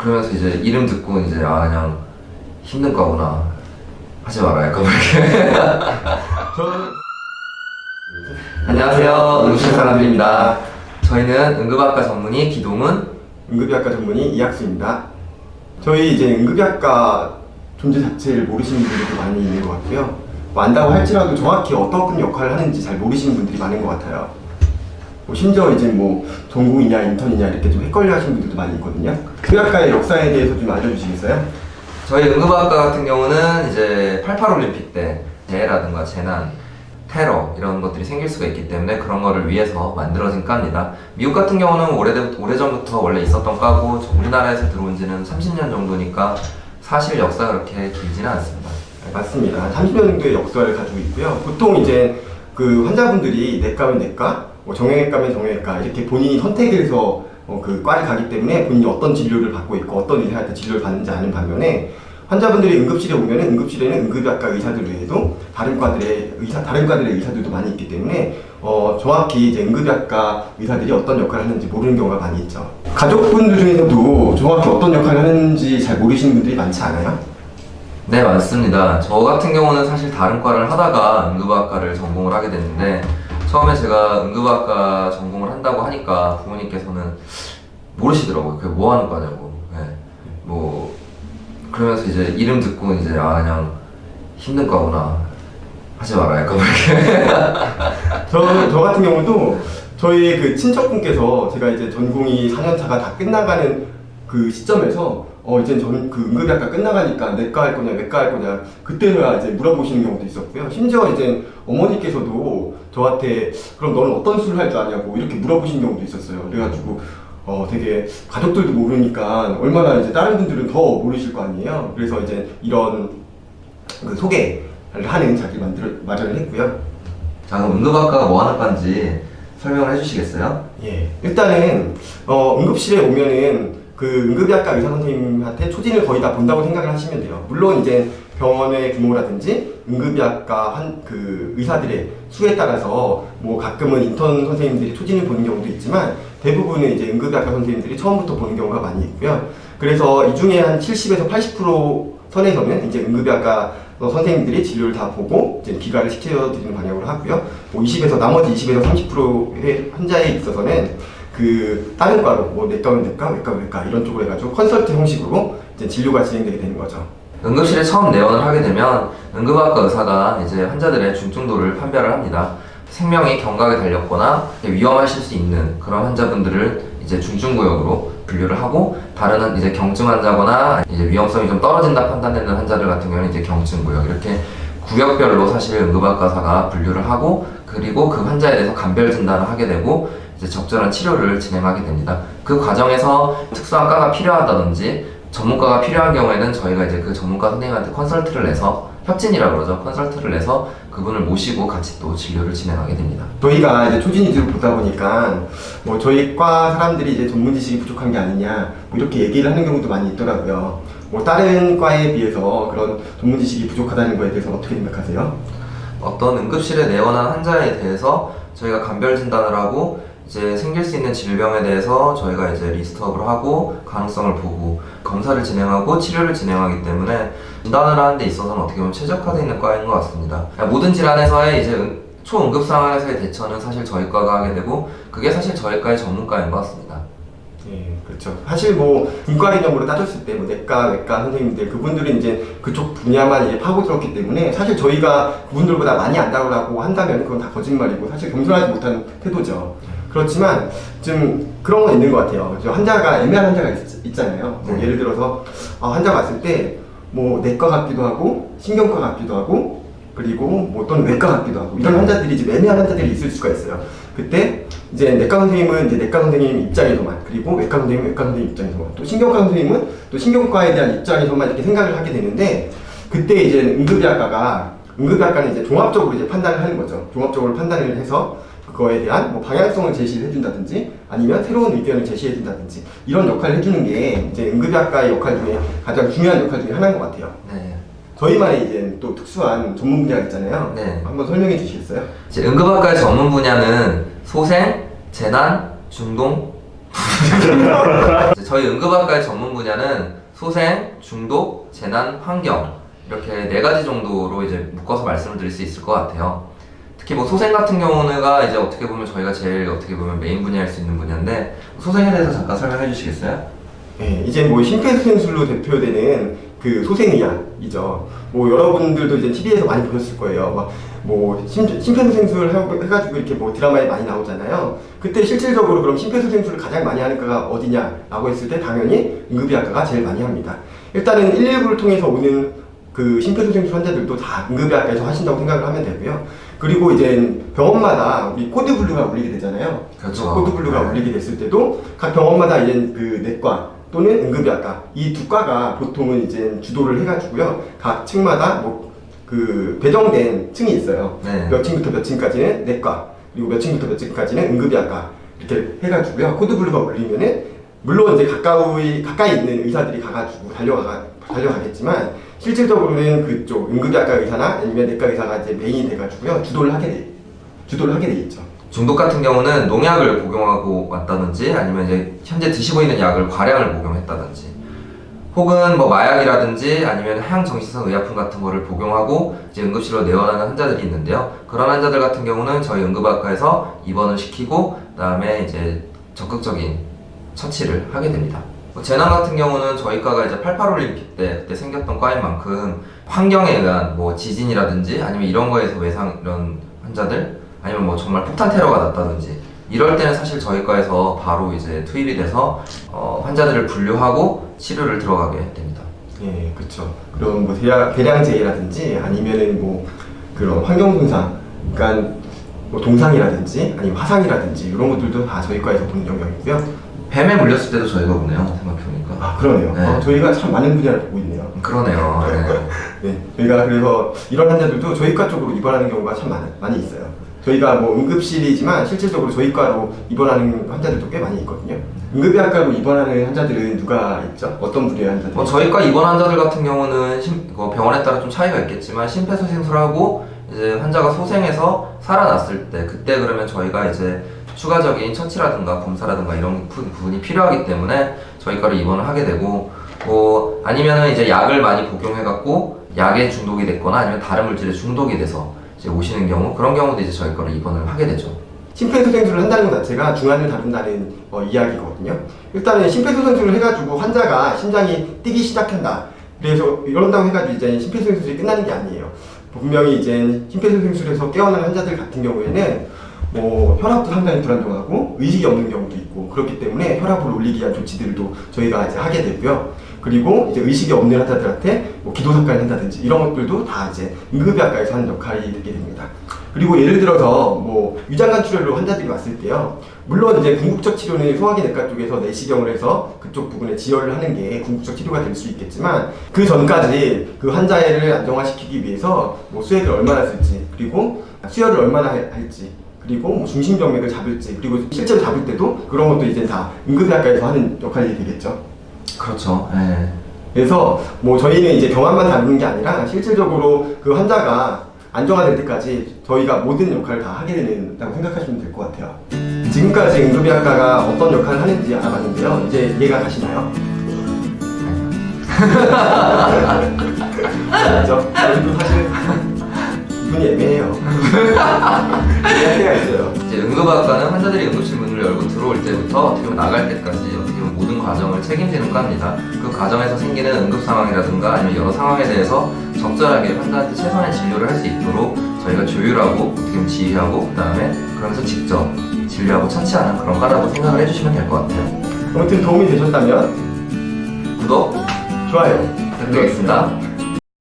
그러면서 이제 이름 듣고 이제 그냥 힘든 거구나 하지 마라 약간 그렇게. 저는 안녕하세요, 응급실 사람들입니다. 저희는 응급학과 전문의 기동은, 응급의학과 전문의 이학수입니다. 저희 이제 응급의학과 존재 자체를 모르시는 분들도 많이 있는 것 같고요. 뭐 안다고 할지라도 정확히 어떤 역할을 하는지 잘 모르시는 분들이 많은 것 같아요. 뭐 심지어 이제 뭐 전공이냐 인턴이냐 이렇게 좀 헷갈려 하시는 분들도 많이 있거든요. 그 학과의 역사에 대해서 좀 알려주시겠어요? 저희 응급학과 같은 경우는 이제 88 올림픽 때 재해라든가 재난, 테러 이런 것들이 생길 수가 있기 때문에 그런 거를 위해서 만들어진 과입니다. 미국 같은 경우는 오래전부터 원래 있었던 과고 우리나라에서 들어온 지는 30년 정도니까 사실 역사가 그렇게 길지는 않습니다. 네, 맞습니다. 30년 정도의 역사를 가지고 있고요. 보통 이제 그 환자분들이 내과면 내과, 뭐 정형외과면 정형외과 이렇게 본인이 선택을 해서 그 과를 가기 때문에 본인이 어떤 진료를 받고 있고 어떤 의사한테 진료를 받는지 아는 반면에 환자분들이 응급실에 오면은 응급실에는 응급의학과 의사들 외에도 다른 과들의 의사들도 많이 있기 때문에 정확히 이제 응급의학과 의사들이 어떤 역할을 하는지 모르는 경우가 많이 있죠. 가족분들 중에서도 정확히 어떤 역할을 하는지 잘 모르시는 분들이 많지 않아요? 네, 맞습니다. 저 같은 경우는 사실 다른 과를 하다가 응급학과를 전공을 하게 됐는데 처음에 제가 응급학과 전공을 한다고 하니까 부모님께서는 모르시더라고요. 그게 뭐 하는 과냐고. 네. 뭐 그러면서 이제 이름 듣고 이제 그냥 힘든 거구나 하지 마라 약간 그렇게. 저 같은 경우도 저희 그 친척분께서 제가 이제 전공이 4년차가 다 끝나가는 그 시점에서 이제 저는 그 응급의학과 끝나가니까 내과 할 거냐 외과 할 거냐 그때야 이제 물어보시는 경우도 있었고요. 심지어 이제 어머니께서도 저한테 그럼 너는 어떤 수술 할 줄 아냐고 이렇게 물어보시는 경우도 있었어요. 그래가지고 되게 가족들도 모르니까 얼마나 이제 다른 분들은 더 모르실 거 아니에요. 그래서 이제 이런 그 소개를 하는 자리를 마련을 했고요. 자, 그럼 응급학과가 뭐 하는 과인지 설명을 해주시겠어요? 예. 일단은 응급실에 오면은 그 응급의학과 의사 선생님한테 초진을 거의 다 본다고 생각을 하시면 돼요. 물론 이제 병원의 규모라든지 응급의학과 그 의사들의 수에 따라서 뭐 가끔은 인턴 선생님들이 초진을 보는 경우도 있지만 대부분은 이제 응급의학과 선생님들이 처음부터 보는 경우가 많이 있고요. 그래서 이 중에 한 70에서 80% 선에서는 이제 응급의학과 선생님들이 진료를 다 보고 이제 귀가를 시켜드리는 방향으로 하고요. 뭐 나머지 20에서 30%의 환자에 있어서는 그 다른 과로 뭐 내과면 내과, 외과면 외과 이런 쪽으로 해가지고 컨설트 형식으로 이제 진료가 진행되게 되는 거죠. 응급실에 처음 내원을 하게 되면 응급학과 의사가 이제 환자들의 중증도를 판별을 합니다. 생명이 경각에 달렸거나 위험하실 수 있는 그런 환자분들을 이제 중증구역으로 분류를 하고 다른 이제 경증 환자거나 이제 위험성이 좀 떨어진다 판단되는 환자들 같은 경우는 이제 경증구역 이렇게 구역별로 사실 응급학과사가 분류를 하고 그리고 그 환자에 대해서 감별 진단을 하게 되고 이제 적절한 치료를 진행하게 됩니다. 그 과정에서 특수한 과가 필요하다든지 전문가가 필요한 경우에는 저희가 이제 그 전문가 선생님한테 컨설트를 내서 협진이라고 그러죠. 컨설트를 내서 그분을 모시고 같이 또 진료를 진행하게 됩니다. 저희가 이제 초진 위주로 보다 보니까 뭐 저희 과 사람들이 이제 전문 지식이 부족한 게 아니냐 뭐 이렇게 얘기를 하는 경우도 많이 있더라고요. 뭐 다른 과에 비해서 그런 전문 지식이 부족하다는 거에 대해서 어떻게 생각하세요? 어떤 응급실에 내원한 환자에 대해서 저희가 감별 진단을 하고 이제 생길 수 있는 질병에 대해서 저희가 이제 리스트업을 하고 가능성을 보고 검사를 진행하고 치료를 진행하기 때문에 진단을 하는 데 있어서는 어떻게 보면 최적화되어 있는 과인 것 같습니다. 모든 질환에서의 이제 초응급 상황에서의 대처는 사실 저희 과가 하게 되고 그게 사실 저희 과의 전문가인 것 같습니다. 예, 그렇죠. 사실 뭐 분과 개념으로 따졌을 때 뭐 내과, 외과 선생님들 그분들은 이제 그쪽 분야만 이제 파고들었기 때문에 사실 저희가 그분들보다 많이 안다고 한다면 그건 다 거짓말이고 사실 겸손하지 못한 태도죠. 그렇지만 좀 그런 건 있는 것 같아요. 환자가 애매한 환자가 있잖아요. 뭐 예를 들어서 환자가 왔을 때 뭐 내과 같기도 하고 신경과 같기도 하고 그리고 뭐 또는 외과 같기도 하고 이런 환자들이 지금 애매한 환자들이 있을 수가 있어요. 그때 이제 내과 선생님은 이제 내과 선생님 입장에서만 그리고 외과 선생님은 외과 선생님 입장에서만 또 신경과 선생님은 또 신경과에 대한 입장에서만 이렇게 생각을 하게 되는데 그때 이제 응급의학과는 이제 종합적으로 이제 판단을 하는 거죠. 종합적으로 판단을 해서 그거에 대한 뭐 방향성을 제시를 해준다든지 아니면 새로운 의견을 제시해준다든지 이런 역할을 해주는 게 이제 응급의학과의 역할 중에 가장 중요한 역할 중에 하나인 것 같아요. 네. 저희만의 이제 또 특수한 전문 분야가 있잖아요. 네. 한번 설명해 주시겠어요? 이제 응급학과의 전문 분야는 소생, 재난, 중동, 이제 저희 응급학과의 전문 분야는 소생, 중독, 재난, 환경 이렇게 4가지 정도로 이제 묶어서 말씀을 드릴 수 있을 것 같아요. 특히 뭐 소생 같은 경우가 이제 어떻게 보면 저희가 제일 어떻게 보면 메인 분야일 수 있는 분야인데 소생에 대해서 잠깐 설명해 주시겠어요? 네, 이제 뭐 심폐소생술로 대표되는 그 소생의학이죠. 뭐 여러분들도 이제 TV에서 많이 보셨을 거예요. 막 뭐 심폐소생술 해가지고 이렇게 뭐 드라마에 많이 나오잖아요. 그때 실질적으로 그럼 심폐소생술을 가장 많이 하는 과가 어디냐라고 했을 때 당연히 응급의학과가 제일 많이 합니다. 일단은 119를 통해서 오는 그 심폐소생술 환자들도 다 응급의학과에서 하신다고 생각을 하면 되고요. 그리고 이제 병원마다 우리 코드블루가 울리게 되잖아요. 그렇죠. 코드블루가 네. 울리게 됐을 때도 각 병원마다 이제 그 내과 또는 응급의학과 이 두 과가 보통은 이제 주도를 해가지고요. 각 층마다 뭐 그 배정된 층이 있어요. 네. 몇 층부터 몇 층까지는 내과 그리고 몇 층부터 몇 층까지는 응급의학과 이렇게 해가지고요. 코드블루가 울리면은 물론 이제 가까이 있는 의사들이 가가지고 달려가겠지만 실질적으로는 그쪽 응급의학과 의사나 아니면 내과 의사가 이제 메인이 돼가지고요. 주도를 하게 돼 있죠. 중독 같은 경우는 농약을 복용하고 왔다든지 아니면 이제 현재 드시고 있는 약을 과량을 복용했다든지 혹은 뭐 마약이라든지 아니면 항정신성 의약품 같은 거를 복용하고 이제 응급실로 내원하는 환자들이 있는데요. 그런 환자들 같은 경우는 저희 응급학과에서 입원을 시키고 그다음에 이제 적극적인 처치를 하게 됩니다. 재난 같은 경우는 저희 과가 이제 88 올림픽 때 그때 생겼던 과인 만큼 환경에 의한 뭐 지진이라든지 아니면 이런 거에서 이런 환자들 아니면 뭐 정말 폭탄 테러가 났다든지 이럴 때는 사실 저희 과에서 바로 이제 투입이 돼서 환자들을 분류하고 치료를 들어가게 됩니다. 예, 그렇죠. 그럼 뭐 대량재해라든지 아니면은 뭐 그런 환경 손상, 그러니까 뭐 동상이라든지 아니면 화상이라든지 이런 것들도 다 저희 과에서 보는 영역이고요. 뱀에 물렸을 때도 저희가 보네요. 생각해보니까. 아, 그러네요. 네. 저희가 참 많은 분야를 보고 있네요. 그러네요. 네. 네, 저희가 그래서 이런 환자들도 저희 과 쪽으로 입원하는 경우가 참 많이 있어요. 저희가 뭐 응급실이지만 실질적으로 저희 과로 입원하는 환자들도 꽤 많이 있거든요. 응급의학과로 입원하는 환자들은 누가 있죠? 어떤 분야의 환자들? 뭐 저희과 입원 환자들 같은 경우는 병원에 따라 좀 차이가 있겠지만 심폐소생술하고 이제 환자가 소생해서 살아났을 때 그때 그러면 저희가 이제 추가적인 처치라든가 검사라든가 이런 부분이 필요하기 때문에 저희과로 입원을 하게 되고 뭐 아니면은 이제 약을 많이 복용해갖고 약에 중독이 됐거나 아니면 다른 물질에 중독이 돼서 이제 오시는 경우 그런 경우도 이제 저희과로 입원을 하게 되죠. 심폐소생술을 한다는 것 자체가 중환을 다룬다는 이야기거든요. 일단은 심폐소생술을 해가지고 환자가 심장이 뛰기 시작한다. 그래서 이런다고 해가지고 이제 심폐소생술이 끝나는 게 아니에요. 분명히 이제 심폐소생술에서 깨어난 환자들 같은 경우에는 뭐 혈압도 상당히 불안정하고 의식이 없는 경우도 있고 그렇기 때문에 혈압을 올리기 위한 조치들도 저희가 이제 하게 되고요. 그리고 이제 의식이 없는 환자들한테 뭐 기도사까지 한다든지 이런 것들도 다 이제 응급의학과에서 하는 역할이 되게 됩니다. 그리고 예를 들어서 뭐 유장관 출혈로 환자들이 왔을 때요. 물론 이제 궁극적 치료는 소화기 내과 쪽에서 내시경을 해서 그쪽 부분에 지혈을 하는 게 궁극적 치료가 될 수 있겠지만 그 전까지 그 환자를 안정화시키기 위해서 뭐 수액을 얼마나 쓸지 그리고 수혈을 얼마나 할지 그리고 뭐 중심정맥을 잡을지 그리고 실제로 잡을 때도 그런 것도 이제 다 응급의학과에서 하는 역할이 되겠죠. 그렇죠. 네. 그래서 뭐 저희는 이제 경험만 다루는 게 아니라 실질적으로 그 환자가 안정화될 때까지 저희가 모든 역할을 다 하게 된다고 생각하시면 될 것 같아요. 지금까지 응급의학과가 어떤 역할을 하는지 알아봤는데요. 이제 이해가 가시나요? 그렇죠? 저희도 사실 기분이 애매해요. 이해할 때가 있어요. 이제 응급학과는 환자들이 응급실 문을 열고 들어올 때부터 어떻게 보면 나갈 때까지 어떻게 보면 모든 과정을 책임지는 과입니다. 그 과정에서 생기는 응급 상황이라든가 아니면 여러 상황에 대해서 적절하게 환자한테 최선의 진료를 할 수 있도록 저희가 조율하고 어떻게 보면 지휘하고 그 다음에 그러면서 직접 진료하고 처치하는 그런 과라고 생각을 해주시면 될 것 같아요. 아무튼 도움이 되셨다면 구독, 좋아요 부탁드리겠습니다.